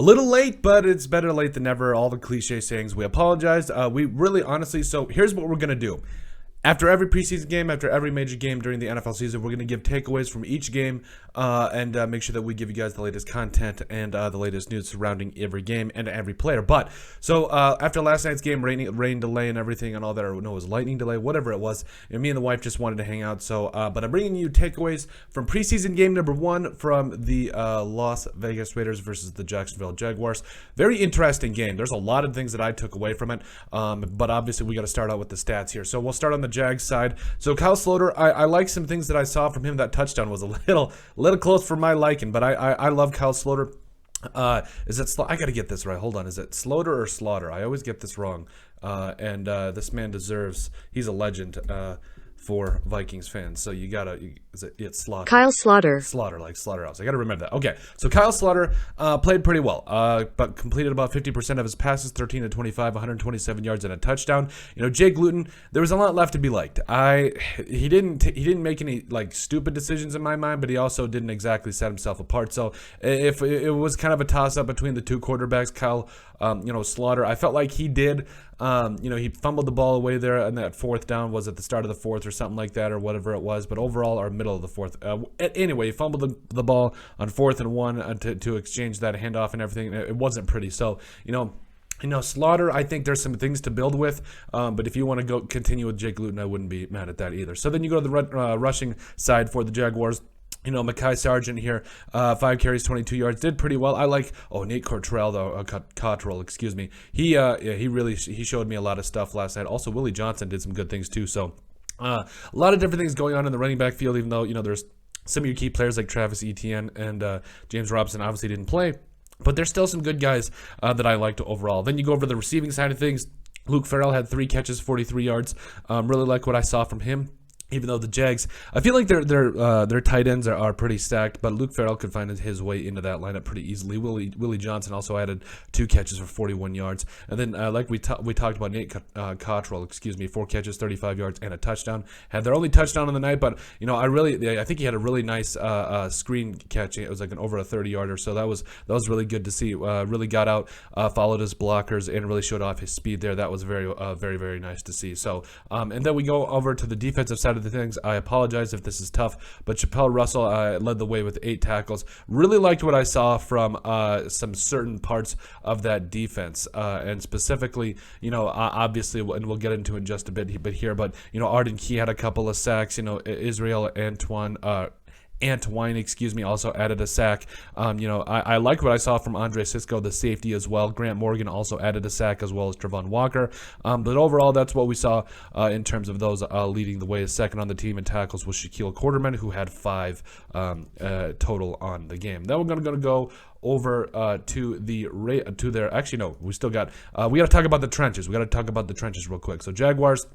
little late, but it's better late than never. All the cliche sayings, we apologize. We really, honestly, so here's what we're going to do. After every preseason game, after every major game during the NFL season, we're going to give takeaways from each game and make sure that we give you guys the latest content and the latest news surrounding every game and every player. But, so after last night's game, rain delay and everything and all that, or no, it was lightning delay, whatever it was, and me and the wife just wanted to hang out. So, but I'm bringing you takeaways from preseason game number 1 from the Las Vegas Raiders versus the Jacksonville Jaguars. Very interesting game. There's a lot of things that I took away from it, but obviously we got to start out with the stats here. So we'll start on the Jags side. So Kyle Sloter, I like some things that I saw from him. That touchdown was a little close for my liking, but I love Kyle Sloter. Is it I gotta get this right. Hold on. Is it Sloter or Slaughter? I always get this wrong. And this man deserves, he's a legend for Vikings fans. So you gotta, it's Slaughter. Kyle Slaughter. Slaughter, like Slaughterhouse. I gotta remember that. Okay, so Kyle Slaughter played pretty well, but completed about 50% of his passes, 13 to 25, 127 yards and a touchdown. You know, Jake Luton, there was a lot left to be liked. He didn't make any like stupid decisions in my mind, but he also didn't exactly set himself apart. So if it was kind of a toss up between the two quarterbacks, Kyle, Slaughter, I felt like he did. He fumbled the ball away there, and that fourth down was at the start of the fourth or something like that, or whatever it was. But overall, or middle of the fourth. Anyway, he fumbled the ball on 4th and 1 to exchange that handoff and everything. It wasn't pretty. So Slaughter, I think there's some things to build with, but if you want to continue with Jake Luton, I wouldn't be mad at that either. So then you go to the rushing side for the Jaguars. Makai Sargent here, 5 carries, 22 yards, did pretty well. I like, Nate Cottrell, excuse me. He showed me a lot of stuff last night. Also, Willie Johnson did some good things too. So, a lot of different things going on in the running back field, even though, there's some of your key players like Travis Etienne and James Robinson obviously didn't play. But there's still some good guys that I liked overall. Then you go over to the receiving side of things. Luke Farrell had 3 catches, 43 yards. Really like what I saw from him. Even though the Jags, I feel like their tight ends are pretty stacked, but Luke Farrell could find his way into that lineup pretty easily. Willie Johnson also added 2 catches for 41 yards, and then like we talked about, Nate Cottrell, 4 catches, 35 yards, and a touchdown. Had their only touchdown of the night, but I think he had a really nice screen catch. It was like an over a 30-yarder, so that was really good to see. Really got out, followed his blockers, and really showed off his speed there. That was very very nice to see. So and then we go over to the defensive side of the things. I apologize if this is tough, but Chappelle Russell led the way with 8 tackles. Really liked what I saw from some certain parts of that defense, and specifically, obviously, and we'll get into it in just a bit here, but Arden Key had a couple of sacks. Israel Antwine, also added a sack. I like what I saw from Andre Sisco, the safety, as well. Grant Morgan also added a sack, as well as Trevon Walker. But overall, that's what we saw in terms of those leading the way. Second on the team in tackles was Shaquille Quarterman, who had 5 total on the game. Then we're going to go over to their. Actually, no, we still got. We got to talk about the trenches. We got to talk about the trenches real quick. So Jaguars.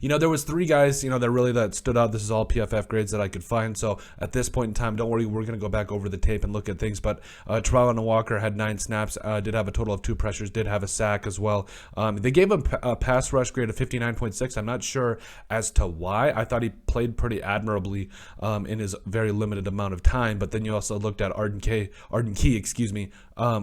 There was 3 guys, that stood out. This is all PFF grades that I could find. So at this point in time, don't worry, we're going to go back over the tape and look at things. But Trevon Walker had 9 snaps, did have a total of 2 pressures, did have a sack as well. They gave him a pass rush grade of 59.6. I'm not sure as to why. I thought he played pretty admirably in his very limited amount of time. But then you also looked at Arden Key,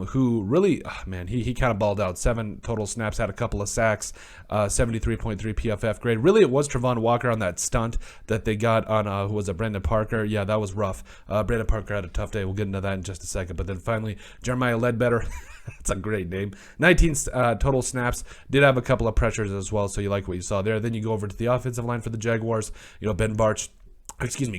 who really, he kind of balled out. 7 total snaps, had a couple of sacks, 73.3 PFF grade. Really, it was Trevon Walker on that stunt that they got on, who was it, Brandon Parker? Yeah, that was rough. Brandon Parker had a tough day. We'll get into that in just a second. But then finally, Jeremiah Ledbetter, that's a great name. 19 total snaps, did have a couple of pressures as well, so you like what you saw there. Then you go over to the offensive line for the Jaguars.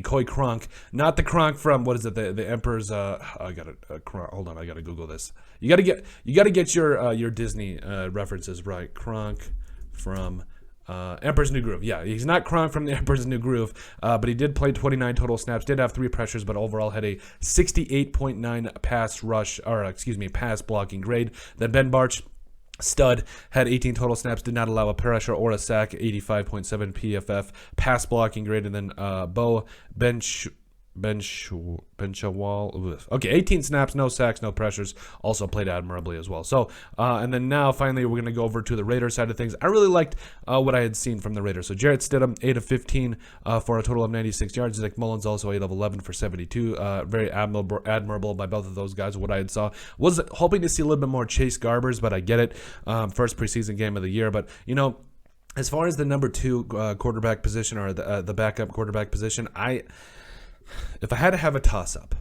Coy Cronk, not the Cronk from, what is it, the Emperor's, I gotta Google this. You gotta get your Disney references right. Cronk from Emperor's New Groove. Yeah, he's not Cronk from the Emperor's New Groove, but he did play 29 total snaps, did have 3 pressures, but overall had a 68.9 pass blocking grade. Then Ben Barch, stud, had 18 total snaps, did not allow a pressure or a sack, 85.7 PFF pass blocking grade. And then Bo Benchawal. Okay, 18 snaps, no sacks, no pressures. Also played admirably as well. So, and then now finally we're going to go over to the Raiders side of things. I really liked what I had seen from the Raiders. So Jarrett Stidham, 8 of 15 for a total of 96 yards. Zach Mullins also 8 of 11 for 72. Very admirable by both of those guys. What I had saw was hoping to see a little bit more Chase Garbers, but I get it. First preseason game of the year, but as far as the number 2 quarterback position or the backup quarterback position, if I had to have a toss-up,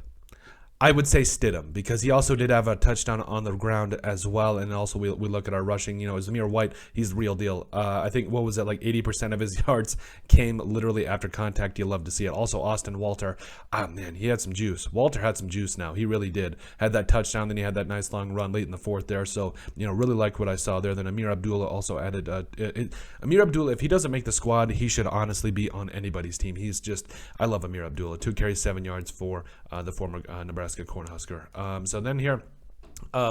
I would say Stidham, because he also did have a touchdown on the ground as well. And also we look at our rushing, Zamir White, he's the real deal. I think, what was it, like 80% of his yards came literally after contact. You love to see it. Also Austin Walter, man, he had some juice. Walter had some juice now. He really did. Had that touchdown, then he had that nice long run late in the fourth there. So, really like what I saw there. Then Amir Abdullah also added, Amir Abdullah, if he doesn't make the squad, he should honestly be on anybody's team. I love Amir Abdullah. 2 carries, 7 yards for the former Nebraska Cornhusker. So then here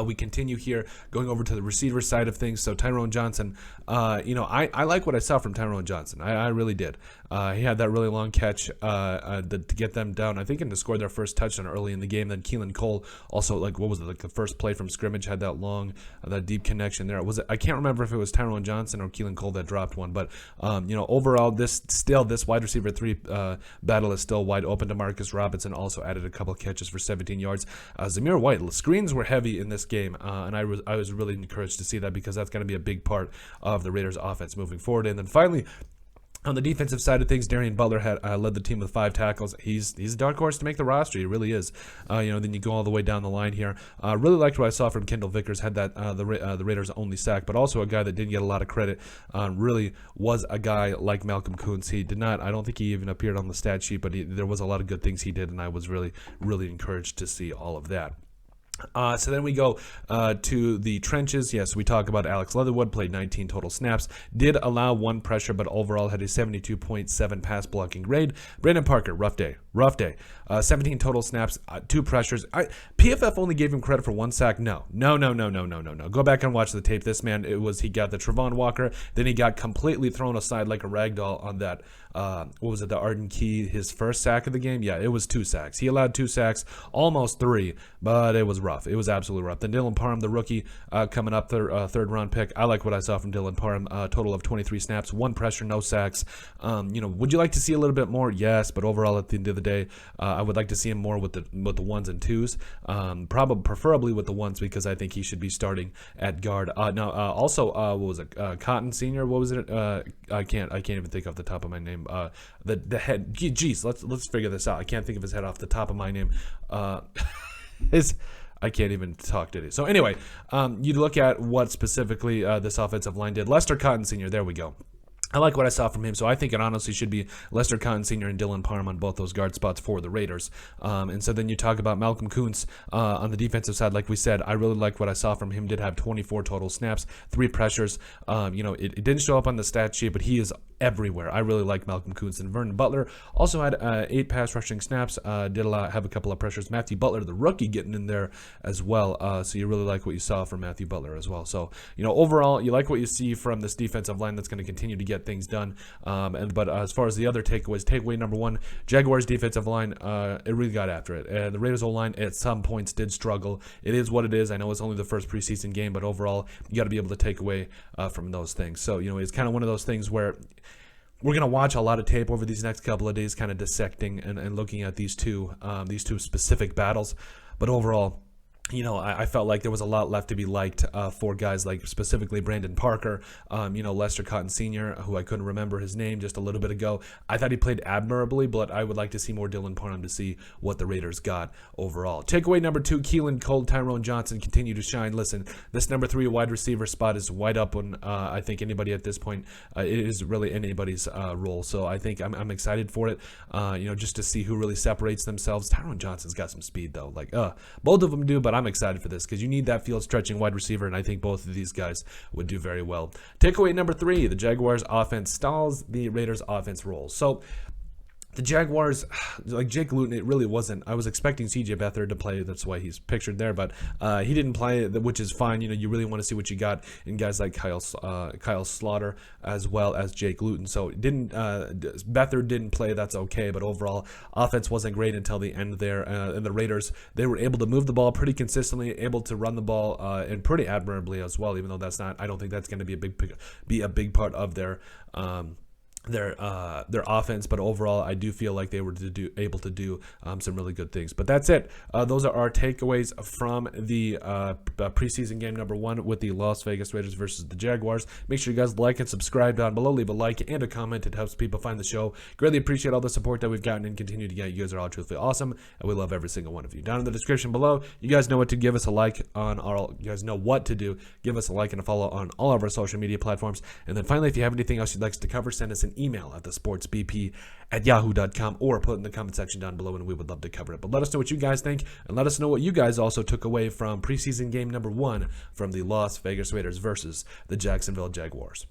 we continue here going over to the receiver side of things. So Tyron Johnson, I like what I saw from Tyron Johnson. I really did. He had that really long catch to get them down, I think, and to score their first touchdown early in the game. Then Keelan Cole also, the first play from scrimmage, had that long, that deep connection there. I can't remember if it was Tyron Johnson or Keelan Cole that dropped one, but overall, this wide receiver 3 battle is still wide open. to Marcus Robinson also added a couple catches for 17 yards. Zamir White, screens were heavy in this game, and I was really encouraged to see that, because that's going to be a big part of the Raiders' offense moving forward. And then finally, on the defensive side of things, Darian Butler had led the team with 5 tackles. He's a dark horse to make the roster. He really is. Then you go all the way down the line here. Really liked what I saw from Kendall Vickers. Had that the Raiders' only sack, but also a guy that didn't get a lot of credit. Really was a guy like Malcolm Kuntz. He did not. I don't think he even appeared on the stat sheet, but there was a lot of good things he did, and I was really, really encouraged to see all of that. So then we go to the trenches. Yes, we talk about Alex Leatherwood, played 19 total snaps, did allow 1 pressure, but overall had a 72.7 pass blocking grade. Brandon Parker, rough day. 17 total snaps, 2 pressures. PFF only gave him credit for 1 sack. No. Go back and watch the tape. This man, he got the Trevon Walker, then he got completely thrown aside like a rag doll on that, the Arden Key, his first sack of the game? Yeah, it was 2 sacks. He allowed 2 sacks, almost 3, but it was rough. It was absolutely rough. Then Dylan Parham, the rookie, coming up, third round pick. I like what I saw from Dylan Parham. Total of 23 snaps, 1 pressure, no sacks. Would you like to see a little bit more? Yes, but overall at the end of the day, I would like to see him more with the 1s and 2s. Preferably with the 1s, because I think he should be starting at guard. Also, what was it? Cotton Senior. What was it? I can't even think off the top of my name. The head. Geez, let's figure this out. I can't think of his head off the top of my name. I can't even talk today. So anyway, you look at what specifically this offensive line did. Lester Cotton Sr., there we go. I like what I saw from him, so I think it honestly should be Lester Cotton Sr. and Dylan Parham on both those guard spots for the Raiders. And so then you talk about Malcolm Kuntz on the defensive side. Like we said, I really like what I saw from him. Did have 24 total snaps, 3 pressures. It didn't show up on the stat sheet, but he is everywhere. I really like Malcolm Kuntz. And Vernon Butler also had 8 pass rushing snaps. Did have a couple of pressures. Matthew Butler, the rookie, getting in there as well. So you really like what you saw from Matthew Butler as well. So overall, you like what you see from this defensive line that's going to continue to get things done. But as far as the other takeaways, takeaway number 1, Jaguars defensive line, it really got after it. The Raiders O-line at some points did struggle. It is what it is. I know it's only the first preseason game, but overall, you got to be able to take away from those things. So it's kind of one of those things where we're going to watch a lot of tape over these next couple of days, kind of dissecting and looking at these two specific battles. But overall, I felt like there was a lot left to be liked for guys like specifically Brandon Parker, Lester Cotton Sr., who I couldn't remember his name just a little bit ago. I thought he played admirably, but I would like to see more Dylan Parham to see what the Raiders got overall. Takeaway number 2, Keelan Cole, Tyron Johnson continue to shine. Listen, this number 3 wide receiver spot is wide open. I think anybody at this point, it is really anybody's role. So I think I'm excited for it, just to see who really separates themselves. Tyron Johnson's got some speed, though. Both of them do, but I'm excited for this, because you need that field stretching wide receiver, and I think both of these guys would do very well. Takeaway number 3, the Jaguars offense stalls, the Raiders offense rolls. So the Jaguars, like Jake Luton, it really wasn't. I was expecting C.J. Beathard to play. That's why he's pictured there, but he didn't play, which is fine. You know, you really want to see what you got in guys like Kyle Slaughter as well as Jake Luton. So Beathard didn't play. That's okay, but overall, offense wasn't great until the end there. And the Raiders, they were able to move the ball pretty consistently, able to run the ball and pretty admirably as well. Even though that's not, I don't think that's going to be a big part of their offense, but overall I do feel like they were able to do some really good things. But that's it. Those are our takeaways from the preseason game number 1 with the Las Vegas Raiders versus the Jaguars. Make sure you guys like and subscribe down below. Leave a like and a comment. It helps people find the show. Greatly appreciate all the support that we've gotten and continue to get. You guys are all truthfully awesome, and we love every single one of you. Down in the description below, you guys know what to give us a like on our. You guys know what to do. Give us a like and a follow on all of our social media platforms. And then finally, if you have anything else you'd like us to cover, send us an email at thesportsbp@yahoo.com or put it in the comment section down below, and we would love to cover it. But let us know what you guys think, and let us know what you guys also took away from preseason game number 1 from the Las Vegas Raiders versus the Jacksonville Jaguars.